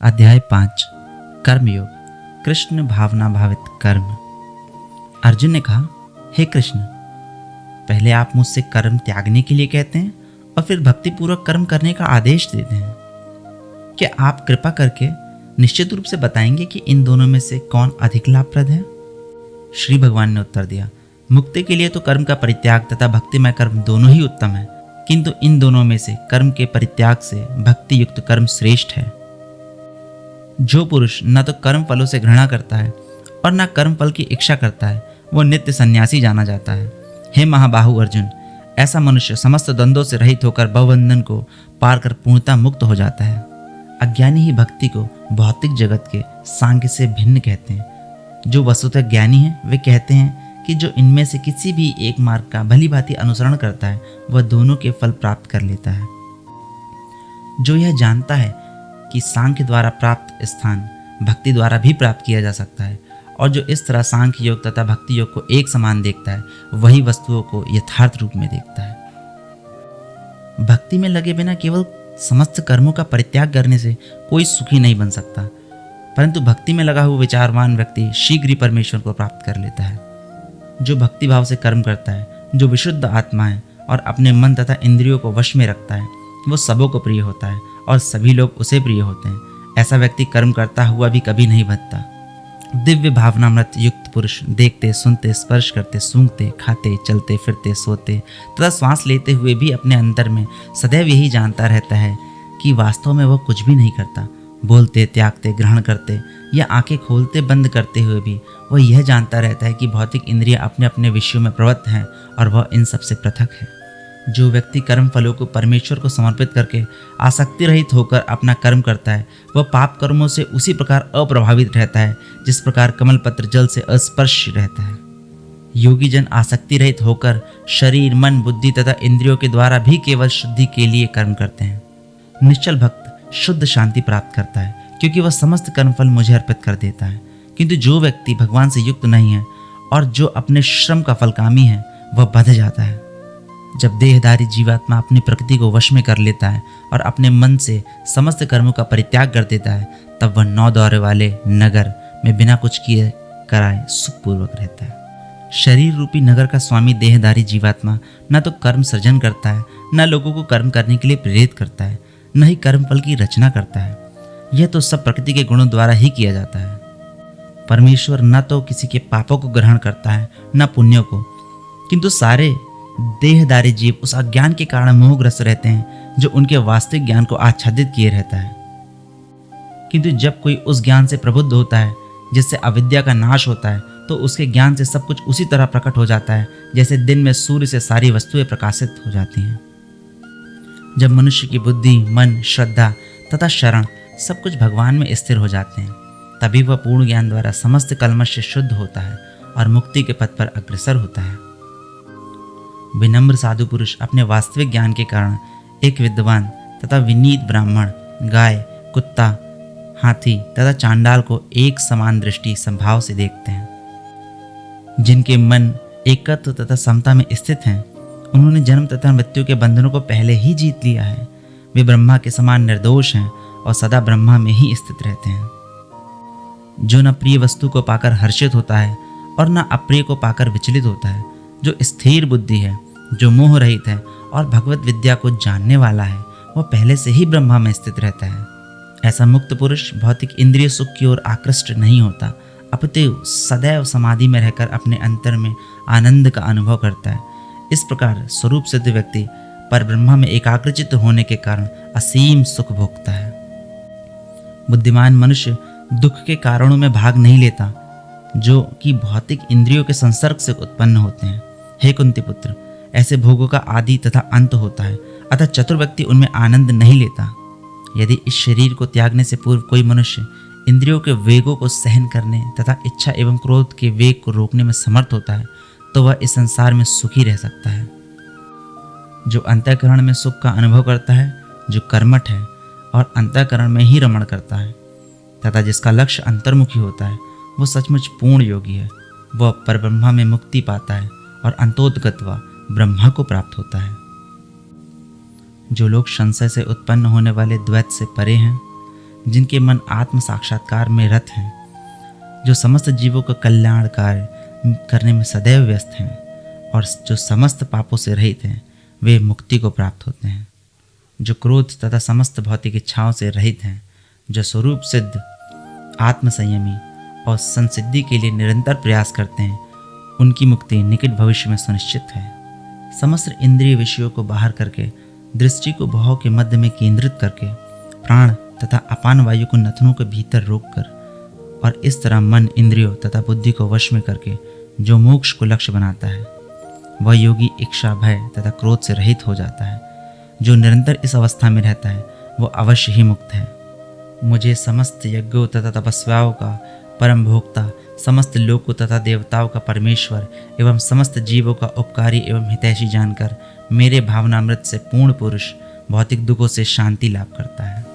अध्याय 5 कर्मयोग, कृष्ण भावना भावित कर्म। अर्जुन ने कहा, हे कृष्ण, पहले आप मुझसे कर्म त्यागने के लिए कहते हैं और फिर भक्तिपूर्वक कर्म करने का आदेश देते हैं। क्या आप कृपा करके निश्चित रूप से बताएंगे कि इन दोनों में से कौन अधिक लाभप्रद है? श्री भगवान ने उत्तर दिया, मुक्ति के लिए तो कर्म का परित्याग तथा भक्तिमय कर्म दोनों ही उत्तम है, किंतु इन दोनों में से कर्म के परित्याग से भक्ति युक्त कर्म श्रेष्ठ है। जो पुरुष न तो कर्म फलों से घृणा करता है और न कर्म फल की इच्छा करता है, वो नित्य सन्यासी जाना जाता है। हे महाबाहु अर्जुन, ऐसा मनुष्य समस्त द्वंद्वों से रहित होकर भवबंधन को पार कर पूर्णतः मुक्त हो जाता है। अज्ञानी ही भक्ति को भौतिक जगत के सांख्य से भिन्न कहते हैं। जो वस्तुतः ज्ञानी है वे कहते हैं कि जो इनमें से किसी भी एक मार्ग का भली भांति अनुसरण करता है वह दोनों के फल प्राप्त कर लेता है। जो यह जानता है कि सांख्य द्वारा प्राप्त स्थान भक्ति द्वारा भी प्राप्त किया जा सकता है और जो इस तरह सांख्य योग तथा भक्ति योग को एक समान देखता है, वही वस्तुओं को यथार्थ रूप में देखता है। भक्ति में लगे बिना केवल समस्त कर्मों का परित्याग करने से कोई सुखी नहीं बन सकता, परंतु भक्ति में लगा हुआ विचारवान व्यक्ति शीघ्र ही परमेश्वर को प्राप्त कर लेता है। जो भक्ति भाव से कर्म करता है, जो विशुद्ध आत्मा है और अपने मन तथा इंद्रियों को वश में रखता है, वो सबों को प्रिय होता है और सभी लोग उसे प्रिय होते हैं। ऐसा व्यक्ति कर्म करता हुआ भी कभी नहीं बचता। दिव्य भावनामृत युक्त पुरुष देखते, सुनते, स्पर्श करते, सूंघते, खाते, चलते फिरते, सोते तथा श्वास लेते हुए भी अपने अंतर में सदैव यही जानता रहता है कि वास्तव में वह कुछ भी नहीं करता। बोलते, त्यागते, ग्रहण करते या आंखें खोलते बंद करते हुए भी वह यह जानता रहता है कि भौतिक इंद्रियां अपने अपने विषयों में प्रवृत्त हैं और वह इन सबसे पृथक है। जो व्यक्ति कर्म फलों को परमेश्वर को समर्पित करके आसक्ति रहित होकर अपना कर्म करता है, वह पाप कर्मों से उसी प्रकार अप्रभावित रहता है जिस प्रकार कमल पत्र जल से अस्पर्श रहता है। योगी जन आसक्ति रहित होकर शरीर, मन, बुद्धि तथा इंद्रियों के द्वारा भी केवल शुद्धि के लिए कर्म करते हैं। निश्चल भक्त शुद्ध शांति प्राप्त करता है क्योंकि वह समस्त कर्मफल मुझे अर्पित कर देता है। किंतु जो व्यक्ति भगवान से युक्त नहीं है और जो अपने श्रम का फलकामी है, वह बंध जाता है। जब देहधारी जीवात्मा अपनी प्रकृति को वश में कर लेता है और अपने मन से समस्त कर्मों का परित्याग कर देता है, तब वह 9 द्वार वाले नगर में बिना कुछ किए कराए सुखपूर्वक रहता है। शरीर रूपी नगर का स्वामी देहधारी जीवात्मा न तो कर्म सृजन करता है, न लोगों को कर्म करने के लिए प्रेरित करता है, न ही कर्म फल की रचना करता है। यह तो सब प्रकृति के गुणों द्वारा ही किया जाता है। परमेश्वर न तो किसी के पापों को ग्रहण करता है न पुण्यों को, किंतु सारे देहधारी जीव उस अज्ञान के कारण मोहग्रस्त रहते हैं जो उनके वास्तविक ज्ञान को आच्छादित किए रहता है। किंतु जब कोई उस ज्ञान से प्रबुद्ध होता है जिससे अविद्या का नाश होता है, तो उसके ज्ञान से सब कुछ उसी तरह प्रकट हो जाता है जैसे दिन में सूर्य से सारी वस्तुएं प्रकाशित हो जाती हैं। जब मनुष्य की बुद्धि, मन, श्रद्धा तथा शरण सब कुछ भगवान में स्थिर हो जाते हैं, तभी वह पूर्ण ज्ञान द्वारा समस्त कल्मश से शुद्ध होता है और मुक्ति के पथ पर अग्रसर होता है। विनम्र साधु पुरुष अपने वास्तविक ज्ञान के कारण एक विद्वान तथा विनीत ब्राह्मण, गाय, कुत्ता, हाथी तथा चांडाल को एक समान दृष्टि संभाव से देखते हैं। जिनके मन एकत्व तथा समता में स्थित हैं, उन्होंने जन्म तथा मृत्यु के बंधनों को पहले ही जीत लिया है। वे ब्रह्मा के समान निर्दोष हैं और सदा ब्रह्मा में ही स्थित रहते हैं। जो न प्रिय वस्तु को पाकर हर्षित होता है और न अप्रिय को पाकर विचलित होता है, जो स्थिर बुद्धि है, जो मोह रहित है और भगवत विद्या को जानने वाला है, वह पहले से ही ब्रह्मा में स्थित रहता है। ऐसा मुक्त पुरुष भौतिक इंद्रिय सुख की ओर आकृष्ट नहीं होता, अपितु सदैव समाधि में रहकर अपने अंतर में आनंद का अनुभव करता है। इस प्रकार स्वरूप सिद्ध व्यक्ति पर ब्रह्मा में एकाग्रचित्त होने के कारण असीम सुख भोगता है। बुद्धिमान मनुष्य दुख के कारणों में भाग नहीं लेता जो कि भौतिक इंद्रियों के संसर्ग से उत्पन्न होते हैं। हे कुंती पुत्र, ऐसे भोगों का आदि तथा अंत होता है, अतः चतुर व्यक्ति उनमें आनंद नहीं लेता। यदि इस शरीर को त्यागने से पूर्व कोई मनुष्य इंद्रियों के वेगों को सहन करने तथा इच्छा एवं क्रोध के वेग को रोकने में समर्थ होता है, तो वह इस संसार में सुखी रह सकता है। जो अंतःकरण में सुख का अनुभव करता है, जो कर्मठ है और अंतःकरण में ही रमण करता है तथा जिसका लक्ष्य अंतर्मुखी होता है, वो सचमुच पूर्ण योगी है। वह परब्रह्मा में मुक्ति पाता है और अंतोदगत्वा ब्रह्मा को प्राप्त होता है। जो लोग संशय से उत्पन्न होने वाले द्वैत से परे हैं जिनके मन आत्म साक्षात्कार में रत हैं, जो समस्त जीवों का कल्याण कार्य करने में सदैव व्यस्त हैं और जो समस्त पापों से रहित हैं, वे मुक्ति को प्राप्त होते हैं। जो क्रोध तथा समस्त भौतिक इच्छाओं से रहित हैं, जो स्वरूप सिद्ध आत्मसंयमी और संसिद्धि के लिए निरंतर प्रयास करते हैं, उनकी मुक्ति निकट भविष्य में सुनिश्चित है। समस्त इंद्रिय विषयों को बाहर करके दृष्टि को भाव के मध्य में केंद्रित करके प्राण तथा अपान वायु को नथनों के भीतर रोककर और इस तरह मन, इंद्रियों तथा बुद्धि को वश में करके जो मोक्ष को लक्ष्य बनाता है, वह योगी इच्छा, भय तथा क्रोध से रहित हो जाता है। जो निरंतर इस अवस्था में रहता है, वो अवश्य ही मुक्त है। मुझे समस्त यज्ञों तथा तपस्याओं का परम भोक्ता, समस्त लोकों तथा देवताओं का परमेश्वर एवं समस्त जीवों का उपकारी एवं हितैषी जानकर मेरे भावनामृत से पूर्ण पुरुष भौतिक दुखों से शांति लाभ करता है।